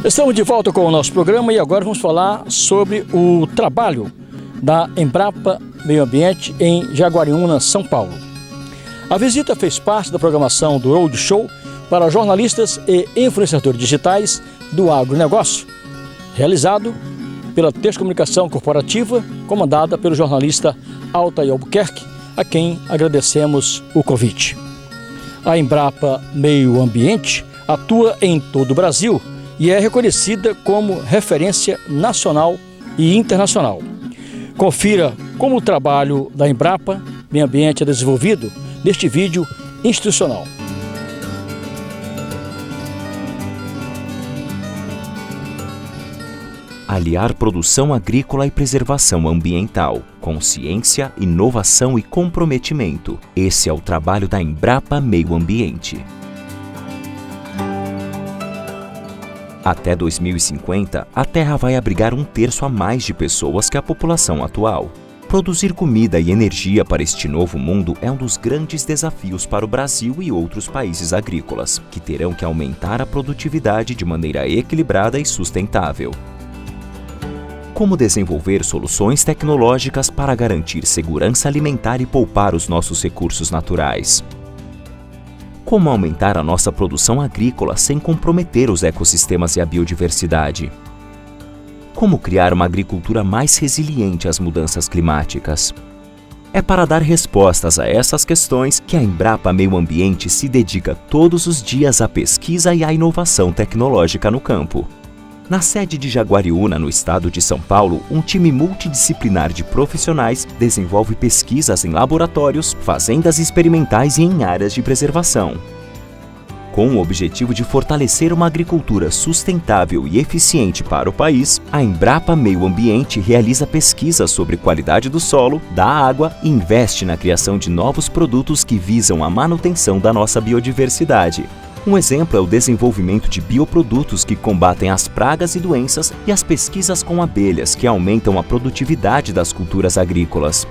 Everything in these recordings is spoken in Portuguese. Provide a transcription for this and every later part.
Estamos de volta com o nosso programa e agora vamos falar sobre o trabalho da Embrapa Meio Ambiente em Jaguariúna, São Paulo. A visita fez parte da programação do Roadshow para jornalistas e influenciadores digitais do agronegócio, realizado pela Texto Comunicação Corporativa, comandada pelo jornalista Altair Albuquerque, a quem agradecemos o convite. A Embrapa Meio Ambiente atua em todo o Brasil e é reconhecida como referência nacional e internacional. Confira como o trabalho da Embrapa Meio Ambiente é desenvolvido neste vídeo institucional. Aliar produção agrícola e preservação ambiental, consciência, inovação e comprometimento. Esse é o trabalho da Embrapa Meio Ambiente. Até 2050, a Terra vai abrigar 1/3 a mais de pessoas que a população atual. Produzir comida e energia para este novo mundo é um dos grandes desafios para o Brasil e outros países agrícolas, que terão que aumentar a produtividade de maneira equilibrada e sustentável. Como desenvolver soluções tecnológicas para garantir segurança alimentar e poupar os nossos recursos naturais? Como aumentar a nossa produção agrícola sem comprometer os ecossistemas e a biodiversidade? Como criar uma agricultura mais resiliente às mudanças climáticas? É para dar respostas a essas questões que a Embrapa Meio Ambiente se dedica todos os dias à pesquisa e à inovação tecnológica no campo. Na sede de Jaguariúna, no estado de São Paulo, um time multidisciplinar de profissionais desenvolve pesquisas em laboratórios, fazendas experimentais e em áreas de preservação. Com o objetivo de fortalecer uma agricultura sustentável e eficiente para o país, a Embrapa Meio Ambiente realiza pesquisas sobre qualidade do solo, da água e investe na criação de novos produtos que visam a manutenção da nossa biodiversidade. Um exemplo é o desenvolvimento de bioprodutos que combatem as pragas e doenças e as pesquisas com abelhas que aumentam a produtividade das culturas agrícolas.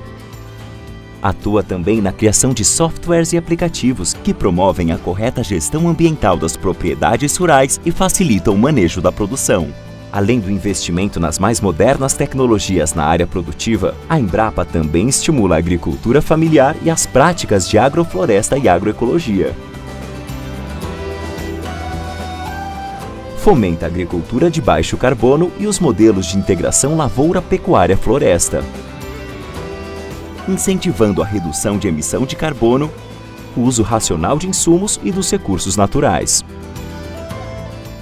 Atua também na criação de softwares e aplicativos que promovem a correta gestão ambiental das propriedades rurais e facilitam o manejo da produção. Além do investimento nas mais modernas tecnologias na área produtiva, a Embrapa também estimula a agricultura familiar e as práticas de agrofloresta e agroecologia. Fomenta a agricultura de baixo carbono e os modelos de integração lavoura-pecuária-floresta, incentivando a redução de emissão de carbono, o uso racional de insumos e dos recursos naturais.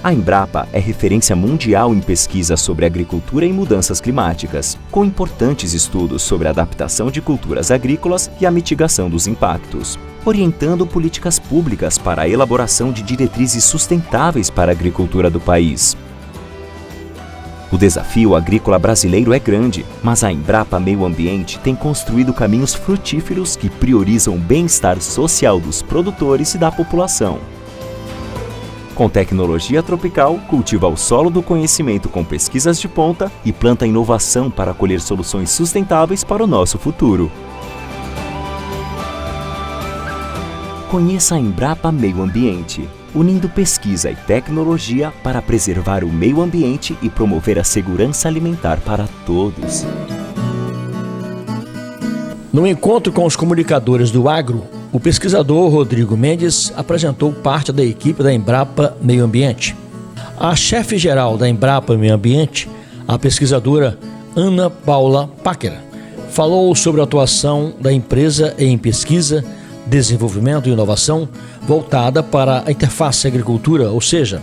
A Embrapa é referência mundial em pesquisa sobre agricultura e mudanças climáticas, com importantes estudos sobre a adaptação de culturas agrícolas e a mitigação dos impactos, orientando políticas públicas para a elaboração de diretrizes sustentáveis para a agricultura do país. O desafio agrícola brasileiro é grande, mas a Embrapa Meio Ambiente tem construído caminhos frutíferos que priorizam o bem-estar social dos produtores e da população. Com tecnologia tropical, cultiva o solo do conhecimento com pesquisas de ponta e planta inovação para colher soluções sustentáveis para o nosso futuro. Conheça a Embrapa Meio Ambiente, unindo pesquisa e tecnologia para preservar o meio ambiente e promover a segurança alimentar para todos. No encontro com os comunicadores do agro, o pesquisador Rodrigo Mendes apresentou parte da equipe da Embrapa Meio Ambiente. A chefe-geral da Embrapa Meio Ambiente, a pesquisadora Ana Paula Packer, falou sobre a atuação da empresa em pesquisa, desenvolvimento e inovação voltada para a interface agricultura, ou seja,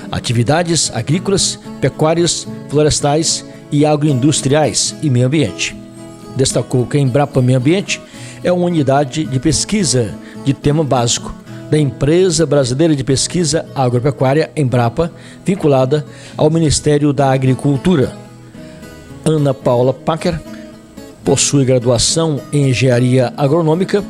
atividades agrícolas, pecuárias, florestais e agroindustriais e meio ambiente. Destacou que a Embrapa Meio Ambiente é uma unidade de pesquisa de tema básico da Empresa Brasileira de Pesquisa Agropecuária, Embrapa, vinculada ao Ministério da Agricultura. Ana Paula Packer possui graduação em Engenharia Agronômica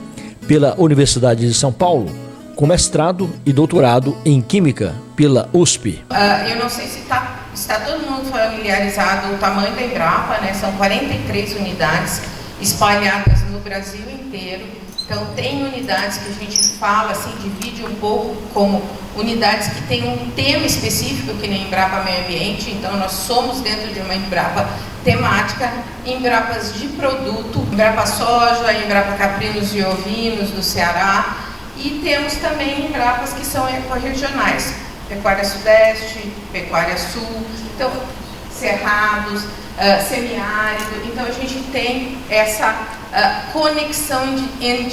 pela Universidade de São Paulo, com mestrado e doutorado em Química pela USP. Eu não sei se está todo mundo familiarizado com o tamanho da Embrapa, né? São 43 unidades espalhadas no Brasil inteiro. Então, tem unidades que a gente fala, assim, divide um pouco como unidades que têm um tema específico, que nem Embrapa Meio Ambiente. Então, nós somos dentro de uma Embrapa temática, Embrapas de produto, Embrapa Soja, Embrapa Caprinos e Ovinos do Ceará, e temos também Embrapas que são ecorregionais, Pecuária Sudeste, Pecuária Sul, então, Cerrados, semiárido. Então, a gente tem essa conexão em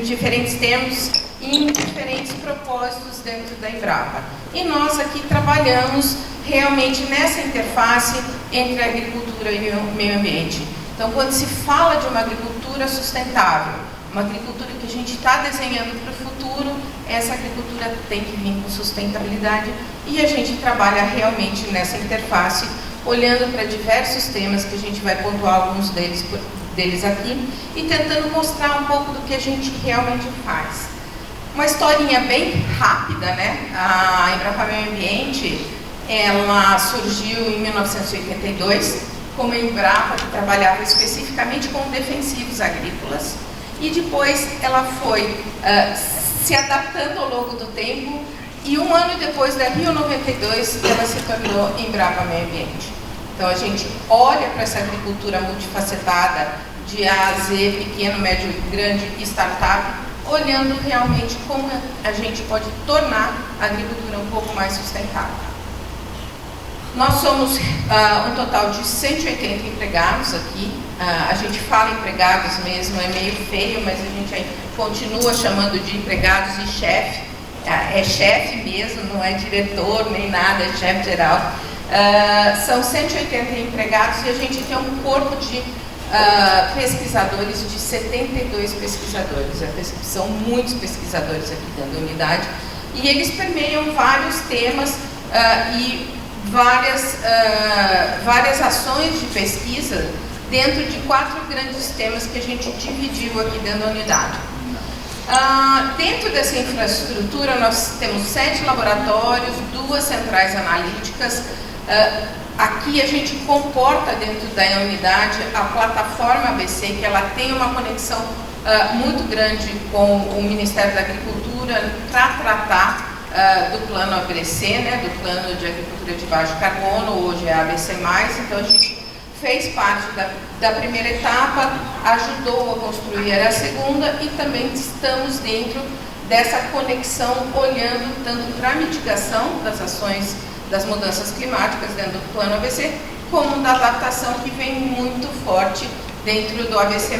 diferentes termos e em diferentes propósitos dentro da Embrapa. E nós aqui trabalhamos realmente nessa interface entre a agricultura e o meio ambiente. Então, quando se fala de uma agricultura sustentável, uma agricultura que a gente está desenhando para o futuro, essa agricultura tem que vir com sustentabilidade, e a gente trabalha realmente nessa interface, olhando para diversos temas, que a gente vai pontuar alguns deles aqui, e tentando mostrar um pouco do que a gente realmente faz. Uma historinha bem rápida, né? A Embrapa Meio Ambiente, ela surgiu em 1982 como Embrapa, que trabalhava especificamente com defensivos agrícolas, e depois ela foi se adaptando ao longo do tempo, e um ano depois da Rio 92, ela se tornou Embrapa Meio Ambiente. Então, a gente olha para essa agricultura multifacetada, de A a Z, pequeno, médio, grande, startup, olhando realmente como a gente pode tornar a agricultura um pouco mais sustentável. Nós somos um total de 180 empregados aqui. A gente fala empregados mesmo, é meio feio, mas a gente aí continua chamando de empregados e chefe. É chefe mesmo, não é diretor nem nada, é chefe geral. São 180 empregados, e a gente tem um corpo de pesquisadores, de 72 pesquisadores. São muitos pesquisadores aqui dentro da unidade, e eles permeiam vários temas e várias ações de pesquisa dentro de 4 grandes temas que a gente dividiu aqui dentro da unidade. Dentro dessa infraestrutura, nós temos 7 laboratórios, 2 centrais analíticas. Aqui a gente comporta dentro da unidade a plataforma ABC, que ela tem uma conexão muito grande com o Ministério da Agricultura para tratar do plano ABC, né, do plano de agricultura de baixo carbono, hoje é ABC+, então a gente fez parte da primeira etapa, ajudou a construir a segunda, e também estamos dentro dessa conexão, olhando tanto para a mitigação das ações das mudanças climáticas dentro do plano ABC, como da adaptação, que vem muito forte dentro do ABC+.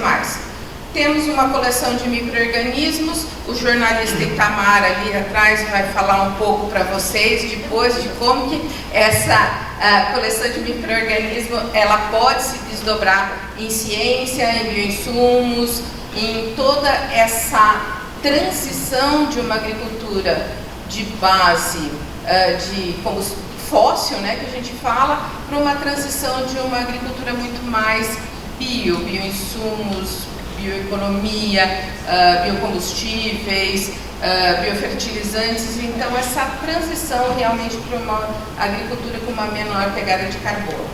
Temos uma coleção de micro-organismos, o jornalista Itamar ali atrás vai falar um pouco para vocês depois de como que essa coleção de micro-organismo ela pode se desdobrar em ciência, em bioinsumos, em toda essa transição de uma agricultura de base de combustível fóssil, né, que a gente fala, para uma transição de uma agricultura muito mais bioinsumos, bioeconomia, biocombustíveis, biofertilizantes. Então, essa transição realmente para uma agricultura com uma menor pegada de carbono.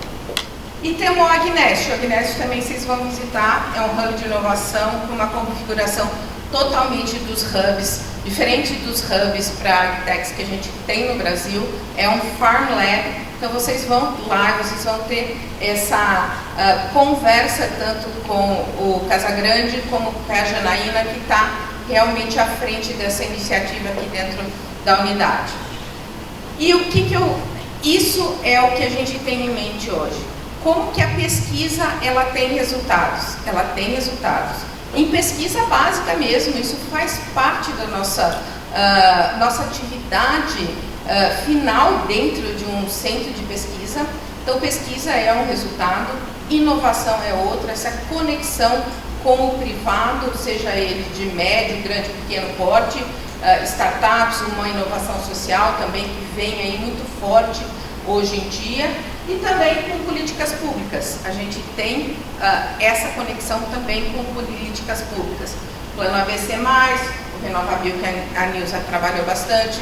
E temos o Agnest. O Agnest também vocês vão visitar, é um hub de inovação com uma configuração totalmente dos hubs, diferente dos hubs para agtechs que a gente tem no Brasil. É um Farm Lab. Então, vocês vão lá, vocês vão ter essa conversa tanto com o Casagrande como com a Janaína, que está realmente à frente dessa iniciativa aqui dentro da unidade. E isso é o que a gente tem em mente hoje. Como que a pesquisa ela tem resultados? Ela tem resultados. Em pesquisa básica mesmo, isso faz parte da nossa atividade final dentro de um centro de pesquisa. Então, pesquisa é um resultado, inovação é outra, essa conexão com o privado, seja ele de médio, grande, pequeno porte, startups, uma inovação social também que vem aí muito forte hoje em dia, e também com políticas públicas. A gente tem essa conexão também com políticas públicas. Plano ABC+, o RenovaBio, que a Nilza trabalhou bastante,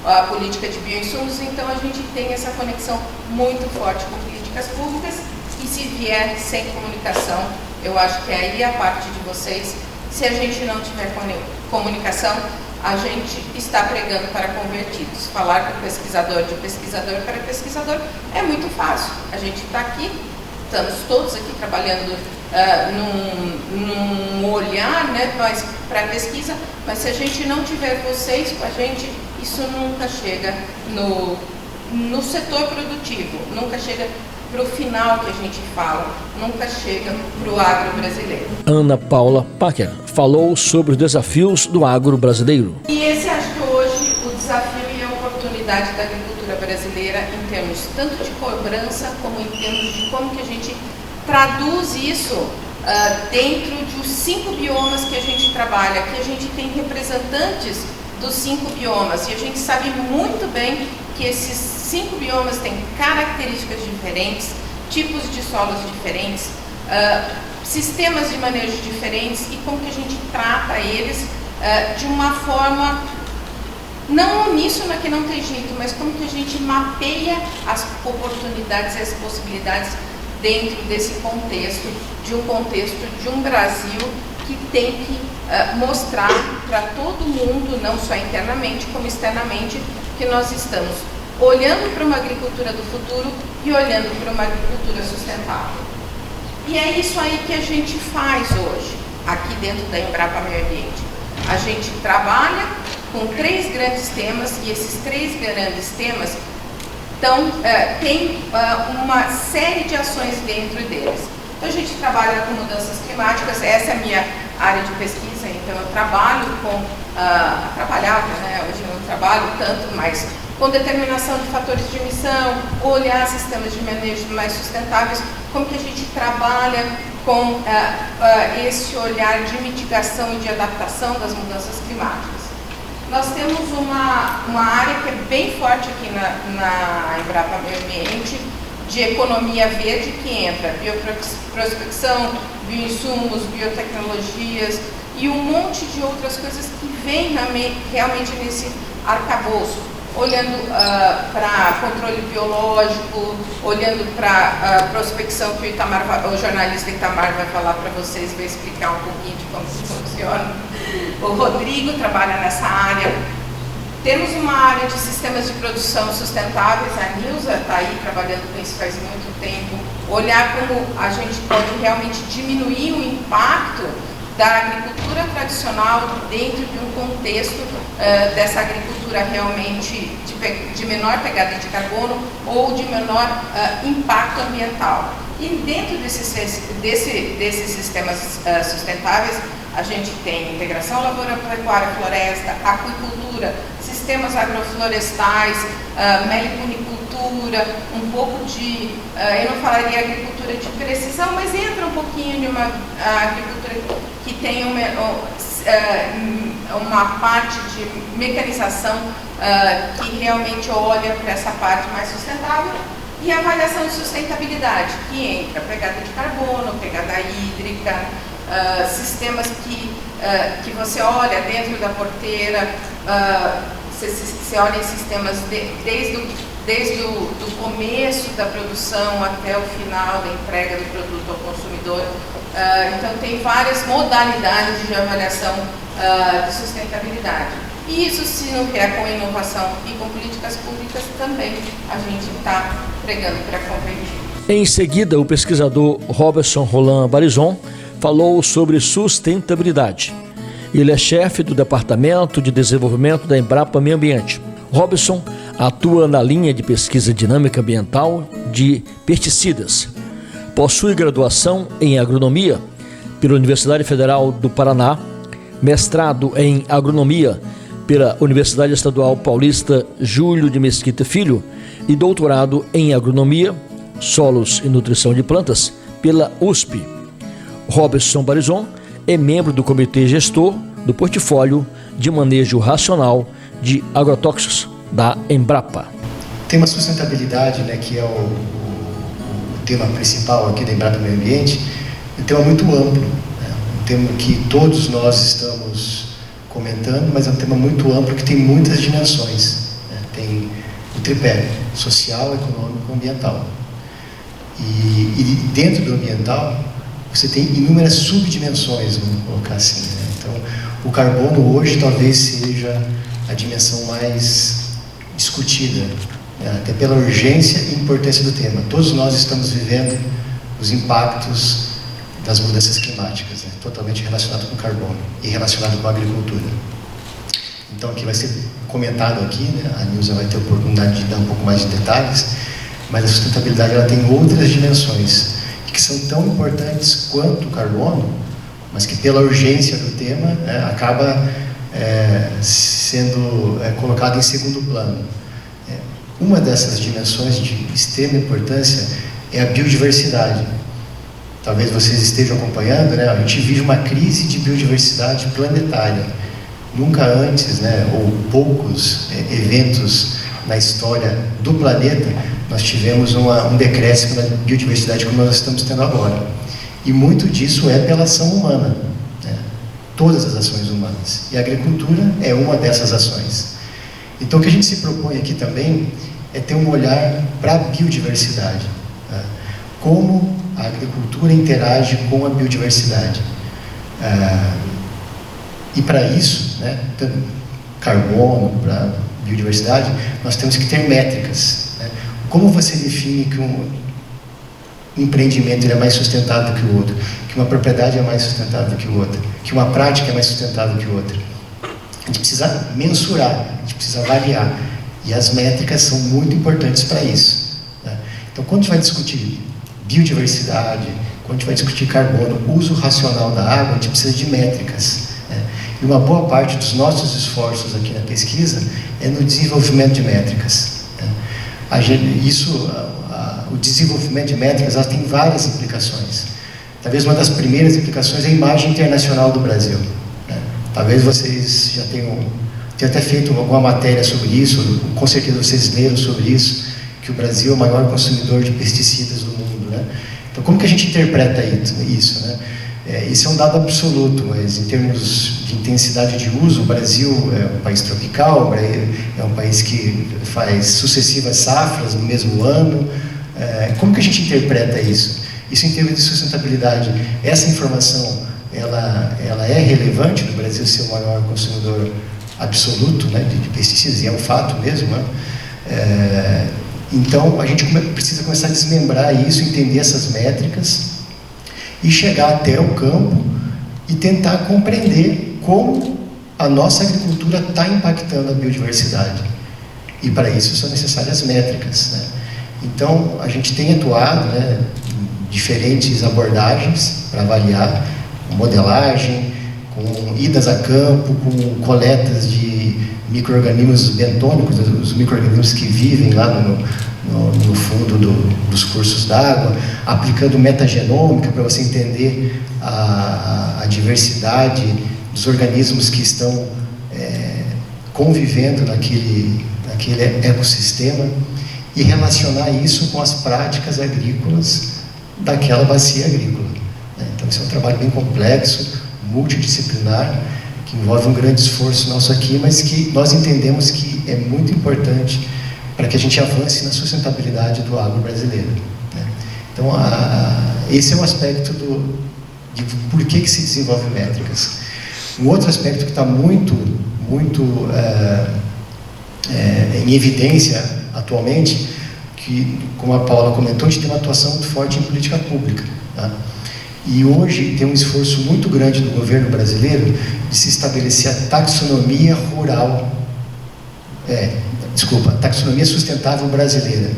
a política de bioinsumos. Então, a gente tem essa conexão muito forte com políticas públicas, e se vier sem comunicação, eu acho que aí a parte de vocês Se a gente não tiver comunicação, a gente está pregando para convertidos. Falar com o pesquisador, de pesquisador para pesquisador, é muito fácil. A gente está aqui, estamos todos aqui trabalhando num olhar, né, para a pesquisa, mas se a gente não tiver vocês com a gente, isso nunca chega no setor produtivo, nunca chega para o final que a gente fala, nunca chega para o agro brasileiro. Ana Paula Packer falou sobre os desafios do agro brasileiro. E esse acho que hoje o desafio e a oportunidade da agricultura brasileira em termos tanto de cobrança como em termos de como que a gente traduz isso dentro dos 5 biomas que a gente trabalha, que a gente tem representantes dos 5 biomas e a gente sabe muito bem que esses 5 biomas têm características diferentes, tipos de solos diferentes, sistemas de manejo diferentes e como que a gente trata eles de uma forma não uníssona, que não tem jeito, mas como que a gente mapeia as oportunidades e as possibilidades dentro desse contexto de um Brasil que tem que mostrar para todo mundo, não só internamente como externamente, que nós estamos olhando para uma agricultura do futuro e olhando para uma agricultura sustentável. E é isso aí que a gente faz hoje, aqui dentro da Embrapa Meio Ambiente. A gente trabalha com 3 grandes temas e esses 3 grandes temas tem uma série de ações dentro deles. Então a gente trabalha com mudanças climáticas, essa é a minha área de pesquisa, então eu trabalho trabalhava, né? Hoje eu não trabalho tanto, mas com determinação de fatores de emissão, olhar sistemas de manejo mais sustentáveis, como que a gente trabalha com esse olhar de mitigação e de adaptação das mudanças climáticas. Nós temos uma área que é bem forte aqui na Embrapa Meio Ambiente, de economia verde, que entra bioprospecção, bioinsumos, biotecnologias e um monte de outras coisas que vêm realmente nesse arcabouço, olhando para controle biológico, olhando para prospecção, que o jornalista Itamar vai falar para vocês, vai explicar um pouquinho de como isso funciona. O Rodrigo trabalha nessa área. Temos uma área de sistemas de produção sustentáveis, a Nilza está aí trabalhando com isso faz muito tempo, olhar como a gente pode realmente diminuir o impacto da agricultura tradicional dentro de um contexto dessa agricultura realmente de menor pegada de carbono ou de menor impacto ambiental. E dentro desses sistemas sustentáveis, a gente tem integração lavoura-pecuária-floresta, aquicultura, sistemas agroflorestais, meliponicultura, um pouco de, eu não falaria agricultura de precisão, mas entra um pouquinho de uma agricultura que tem uma parte de mecanização que realmente olha para essa parte mais sustentável, e a avaliação de sustentabilidade, que entra pegada de carbono, pegada hídrica, sistemas que você olha dentro da porteira, você olha em sistemas desde o começo da produção até o final da entrega do produto ao consumidor. Então tem várias modalidades de avaliação de sustentabilidade. E isso, se não vier com inovação e com políticas públicas, também a gente está pregando para convergir. Em seguida, o pesquisador Robertson Roland Barizon falou sobre sustentabilidade. Ele é chefe do Departamento de Desenvolvimento da Embrapa Meio Ambiente. Robertson atua na linha de pesquisa dinâmica ambiental de pesticidas. Possui graduação em agronomia pela Universidade Federal do Paraná, mestrado em agronomia pela Universidade Estadual Paulista Júlio de Mesquita Filho e doutorado em agronomia, solos e nutrição de plantas pela USP. Robertson Barizon é membro do Comitê Gestor do Portfólio de Manejo Racional de Agrotóxicos da Embrapa. O tema sustentabilidade, né, que é o tema principal aqui da Embrapa Meio Ambiente, é um tema muito amplo, né, um tema que todos nós estamos comentando, mas é um tema muito amplo que tem muitas dimensões, né, tem o tripé social, econômico e ambiental. E dentro do ambiental, você tem inúmeras subdimensões, vamos colocar assim, né? Então, o carbono hoje talvez seja a dimensão mais discutida, né? Até pela urgência e importância do tema. Todos nós estamos vivendo os impactos das mudanças climáticas, né? Totalmente relacionado com o carbono e relacionado com a agricultura. Então, aqui vai ser comentado aqui, né? A Nilza vai ter a oportunidade de dar um pouco mais de detalhes, mas a sustentabilidade ela tem outras dimensões que são tão importantes quanto o carbono, mas que pela urgência do tema, né, acaba sendo colocado em segundo plano. Uma dessas dimensões de extrema importância é a biodiversidade. Talvez vocês estejam acompanhando, né, a gente vive uma crise de biodiversidade planetária. Nunca antes, né, ou poucos eventos na história do planeta, nós tivemos um decréscimo da biodiversidade como nós estamos tendo agora. E muito disso é pela ação humana, né? Todas as ações humanas. E a agricultura é uma dessas ações. Então, o que a gente se propõe aqui também é ter um olhar para a biodiversidade. Tá? Como a agricultura interage com a biodiversidade. E para isso, né, carbono, para biodiversidade, nós temos que ter métricas. Né? Como você define que um empreendimento ele é mais sustentável que o outro, que uma propriedade é mais sustentável que o outro, que uma prática é mais sustentável que outra? A gente precisa mensurar, a gente precisa avaliar, e as métricas são muito importantes para isso. Né? Então, quando a gente vai discutir biodiversidade, quando a gente vai discutir carbono, uso racional da água, a gente precisa de métricas. Né? E uma boa parte dos nossos esforços aqui na pesquisa é no desenvolvimento de métricas. Né? O desenvolvimento de métricas ela tem várias implicações. Talvez uma das primeiras implicações é a imagem internacional do Brasil. Né? Talvez vocês já tenham até feito alguma matéria sobre isso, com certeza vocês leram sobre isso, que o Brasil é o maior consumidor de pesticidas do mundo. Né? Então, como que a gente interpreta isso? Né? Isso é um dado absoluto, mas em termos de intensidade de uso, o Brasil é um país tropical, é um país que faz sucessivas safras no mesmo ano. Como que a gente interpreta isso? Isso em termos de sustentabilidade, essa informação, ela é relevante do Brasil ser o maior consumidor absoluto, né, de pesticidas, e é um fato mesmo, né? Então, a gente precisa começar a desmembrar isso, entender essas métricas e chegar até o campo e tentar compreender como a nossa agricultura está impactando a biodiversidade. E para isso são necessárias métricas, né? Então, a gente tem atuado, né, em diferentes abordagens para avaliar, com modelagem, com idas a campo, com coletas de micro-organismos bentônicos, os micro-organismos que vivem lá no fundo dos cursos d'água, aplicando metagenômica para você entender a diversidade dos organismos que estão convivendo naquele ecossistema e relacionar isso com as práticas agrícolas daquela bacia agrícola. Então, isso é um trabalho bem complexo, multidisciplinar, que envolve um grande esforço nosso aqui, mas que nós entendemos que é muito importante para que a gente avance na sustentabilidade do agro brasileiro. Né? Então, esse é um aspecto de por que se desenvolve métricas. Um outro aspecto que está muito em evidência atualmente, que, como a Paula comentou, a gente tem uma atuação muito forte em política pública. Tá? E hoje tem um esforço muito grande do governo brasileiro de se estabelecer a taxonomia rural, taxonomia sustentável brasileira.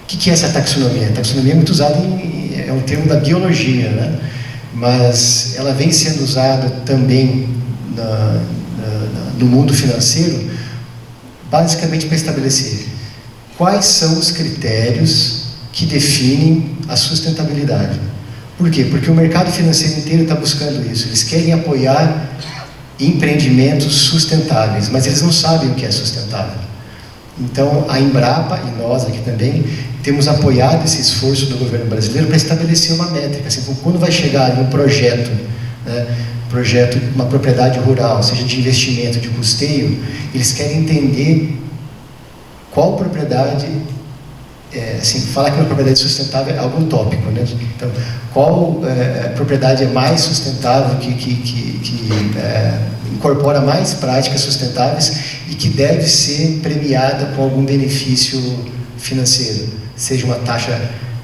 O que é essa taxonomia? A taxonomia é muito usada é um termo da biologia, né? Mas ela vem sendo usada também no mundo financeiro, basicamente para estabelecer quais são os critérios que definem a sustentabilidade. Por quê? Porque o mercado financeiro inteiro está buscando isso. Eles querem apoiar empreendimentos sustentáveis, mas eles não sabem o que é sustentável. Então, a Embrapa e nós aqui também temos apoiado esse esforço do governo brasileiro para estabelecer uma métrica. Assim, quando vai chegar um projeto, né, uma propriedade rural, seja de investimento, de custeio, eles querem entender qual propriedade assim, falar que uma propriedade sustentável é algo utópico, né? Então, qual propriedade é mais sustentável, que incorpora mais práticas sustentáveis e que deve ser premiada com algum benefício financeiro, seja uma taxa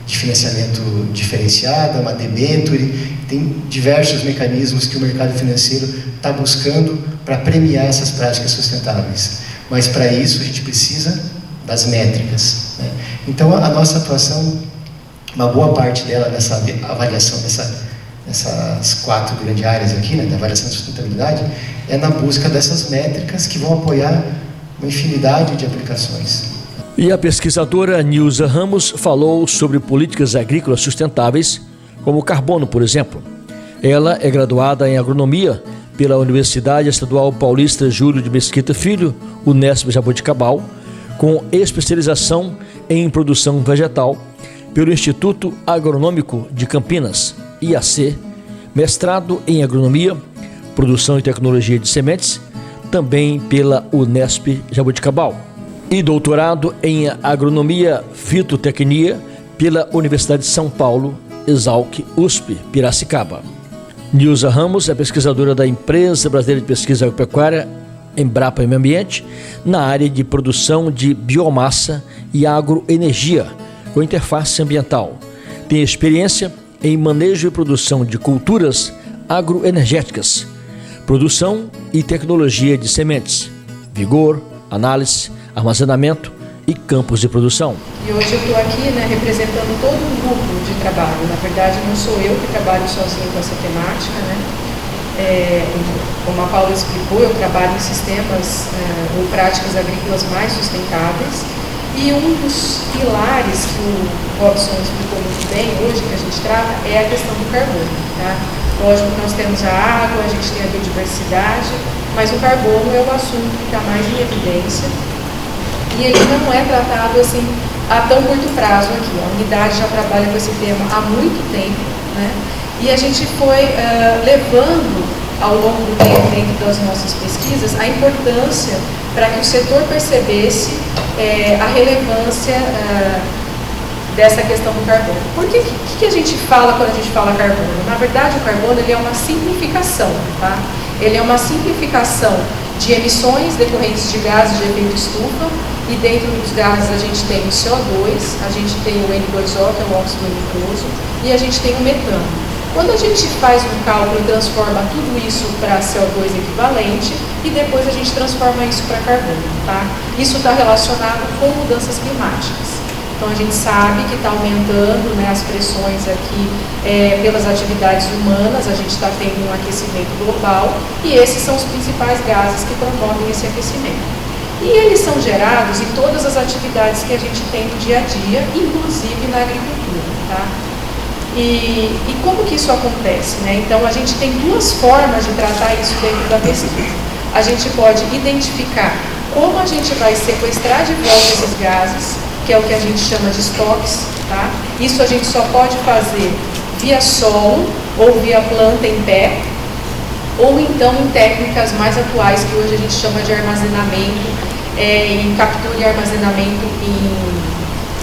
de financiamento diferenciada, uma debenture. Tem diversos mecanismos que o mercado financeiro está buscando para premiar essas práticas sustentáveis. Mas para isso a gente precisa das métricas, né? Então a nossa atuação, uma boa parte dela nessa avaliação dessas 4 grandes áreas aqui, né, da avaliação de sustentabilidade, é na busca dessas métricas que vão apoiar uma infinidade de aplicações. E a pesquisadora Nilza Ramos falou sobre políticas agrícolas sustentáveis, como o carbono, por exemplo. Ela é graduada em agronomia pela Universidade Estadual Paulista Júlio de Mesquita Filho, Unesp Jaboticabal, com especialização em produção vegetal pelo Instituto Agronômico de Campinas, IAC, mestrado em agronomia, produção e tecnologia de sementes, também pela Unesp Jaboticabal, e doutorado em agronomia fitotecnia pela Universidade de São Paulo, Exalc USP, Piracicaba. Nilza Ramos é pesquisadora da Empresa Brasileira de Pesquisa Agropecuária, Embrapa Meio Ambiente, na área de produção de biomassa e agroenergia, com interface ambiental. Tem experiência em manejo e produção de culturas agroenergéticas, produção e tecnologia de sementes, vigor, análise, armazenamento e campos de produção. E hoje eu estou aqui, né, representando todo um grupo de trabalho. Na verdade, não sou eu que trabalho sozinho com essa temática, né? Como a Paula explicou, eu trabalho em sistemas ou práticas agrícolas mais sustentáveis, e um dos pilares que o Robson explicou muito bem hoje, que a gente trata, é a questão do carbono, tá? Lógico que nós temos a água, a gente tem a biodiversidade, mas o carbono é o assunto que está mais em evidência, e ele não é tratado assim a tão curto prazo aqui. A unidade já trabalha com esse tema há muito tempo, né? E a gente foi levando ao longo do tempo, dentro das nossas pesquisas, a importância para que o setor percebesse a relevância dessa questão do carbono. Por que a gente fala quando a gente fala carbono? Na verdade, o carbono ele é uma simplificação, tá? Ele é uma simplificação de emissões decorrentes de gases de efeito estufa, e dentro dos gases a gente tem o CO2, a gente tem o N2O, que é o óxido nitroso, e a gente tem o metano. Quando a gente faz um cálculo e transforma tudo isso para CO2 equivalente, e depois a gente transforma isso para carbono, tá? Isso está relacionado com mudanças climáticas. Então a gente sabe que está aumentando, né, as pressões aqui pelas atividades humanas, a gente está tendo um aquecimento global, e esses são os principais gases que promovem esse aquecimento. E eles são gerados em todas as atividades que a gente tem no dia a dia, inclusive na agricultura, tá? E como que isso acontece, né? Então a gente tem 2 formas de tratar isso dentro da pesquisa. A gente pode identificar como a gente vai sequestrar de volta esses gases, que é o que a gente chama de estoques, tá? Isso a gente só pode fazer via solo ou via planta em pé, ou então em técnicas mais atuais que hoje a gente chama de armazenamento, em captura e armazenamento em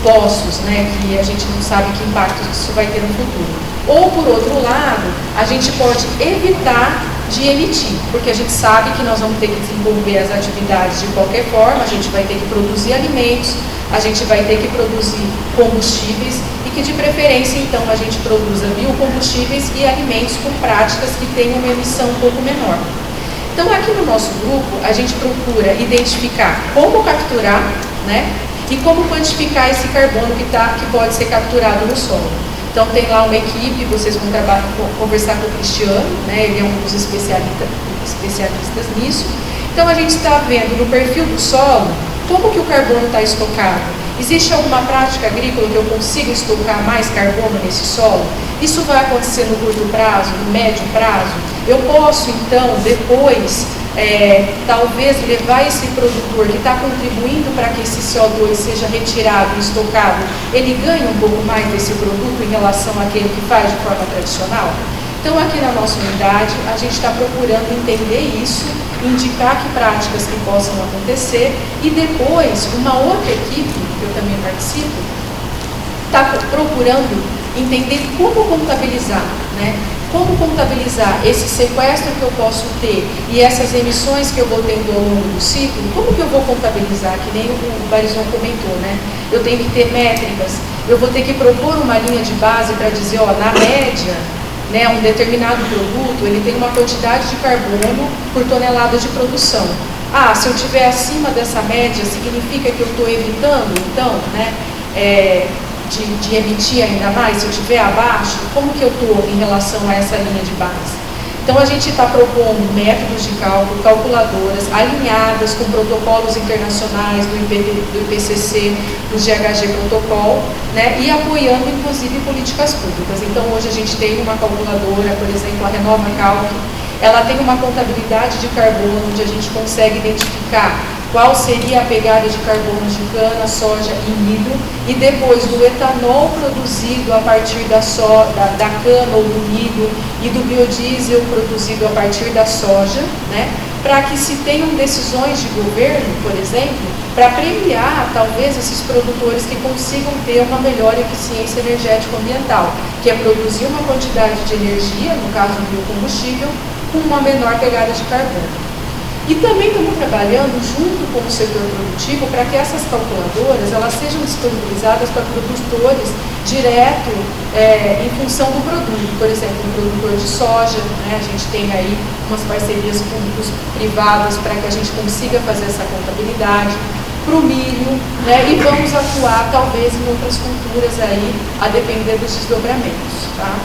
poços, né, que a gente não sabe que impacto isso vai ter no futuro. Ou, por outro lado, a gente pode evitar de emitir, porque a gente sabe que nós vamos ter que desenvolver as atividades de qualquer forma, a gente vai ter que produzir alimentos, a gente vai ter que produzir combustíveis, e que de preferência, então, a gente produza biocombustíveis e alimentos com práticas que tenham uma emissão um pouco menor. Então, aqui no nosso grupo, a gente procura identificar como capturar, né, e como quantificar esse carbono que pode ser capturado no solo. Então, tem lá uma equipe, vocês vão conversar com o Cristiano, né, ele é um dos especialistas nisso. Então, a gente está vendo no perfil do solo como que o carbono está estocado. Existe alguma prática agrícola que eu consiga estocar mais carbono nesse solo? Isso vai acontecer no curto prazo, no médio prazo? Eu posso, então, depois, talvez levar esse produtor que está contribuindo para que esse CO2 seja retirado e estocado, ele ganhe um pouco mais desse produto em relação àquele que faz de forma tradicional? Então, aqui na nossa unidade, a gente está procurando entender isso, indicar que práticas que possam acontecer, e depois, uma outra equipe, que eu também participo, está procurando entender como contabilizar, né? Como contabilizar esse sequestro que eu posso ter e essas emissões que eu vou tendo ao longo do ciclo, como que eu vou contabilizar, que nem o Barizon comentou, né? Eu tenho que ter métricas, eu vou ter que propor uma linha de base para dizer, ó, na média, né, um determinado produto, ele tem uma quantidade de carbono por tonelada de produção. Ah, se eu estiver acima dessa média, significa que eu estou evitando, então, né, de emitir ainda mais. Se eu estiver abaixo, como que eu estou em relação a essa linha de base? Então, a gente está propondo métodos de cálculo, calculadoras alinhadas com protocolos internacionais do IPCC, do GHG Protocol, né, e apoiando, inclusive, políticas públicas. Então, hoje a gente tem uma calculadora, por exemplo, a Renova Calc, ela tem uma contabilidade de carbono, onde a gente consegue identificar qual seria a pegada de carbono de cana, soja e milho, e depois do etanol produzido a partir da cana ou do milho e do biodiesel produzido a partir da soja, né, para que se tenham decisões de governo, por exemplo, para premiar talvez esses produtores que consigam ter uma melhor eficiência energética ambiental, que é produzir uma quantidade de energia, no caso do biocombustível, com uma menor pegada de carbono. E também estamos trabalhando junto com o setor produtivo para que essas calculadoras elas sejam disponibilizadas para produtores direto em função do produto. Por exemplo, um produtor de soja, né, a gente tem aí umas parcerias públicos-privadas para que a gente consiga fazer essa contabilidade. Para o milho, né, e vamos atuar talvez em outras culturas aí, a depender dos desdobramentos. Tá?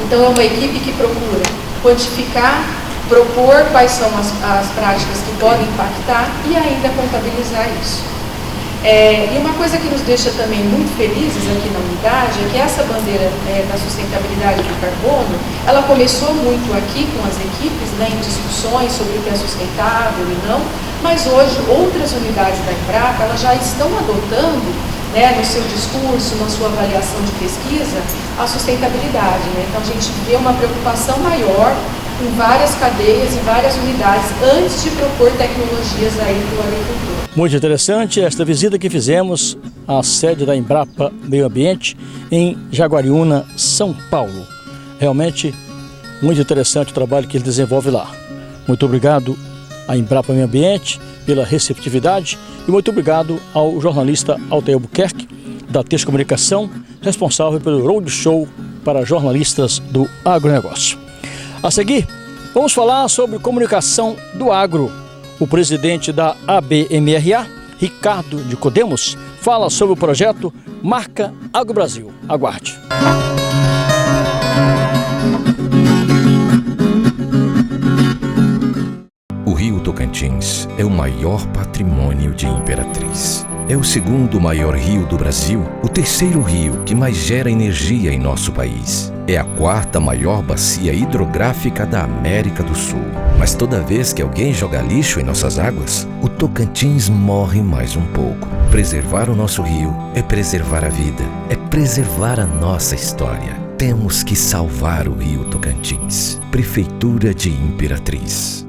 Então é uma equipe que procura quantificar, propor quais são as práticas que podem impactar e ainda contabilizar isso. E uma coisa que nos deixa também muito felizes aqui na unidade é que essa bandeira da sustentabilidade do carbono, ela começou muito aqui com as equipes, né, em discussões sobre o que é sustentável e não, mas hoje outras unidades da Embrapa elas já estão adotando, né, no seu discurso, na sua avaliação de pesquisa, a sustentabilidade. Né? Então a gente vê uma preocupação maior em várias cadeias e várias unidades antes de propor tecnologias aí para o agricultor. Muito interessante esta visita que fizemos à sede da Embrapa Meio Ambiente em Jaguariúna, São Paulo. Realmente muito interessante o trabalho que ele desenvolve lá. Muito obrigado à Embrapa Meio Ambiente pela receptividade e muito obrigado ao jornalista Altair Albuquerque, da Texto Comunicação, responsável pelo roadshow para jornalistas do agronegócio. A seguir, vamos falar sobre comunicação do agro. O presidente da ABMRA, Ricardo de Codemos, fala sobre o projeto Marca Agro Brasil. Aguarde. O Rio Tocantins é o maior patrimônio de Imperatriz. É o segundo maior rio do Brasil, o terceiro rio que mais gera energia em nosso país. É a quarta maior bacia hidrográfica da América do Sul. Mas toda vez que alguém joga lixo em nossas águas, o Tocantins morre mais um pouco. Preservar o nosso rio é preservar a vida, é preservar a nossa história. Temos que salvar o Rio Tocantins. Prefeitura de Imperatriz.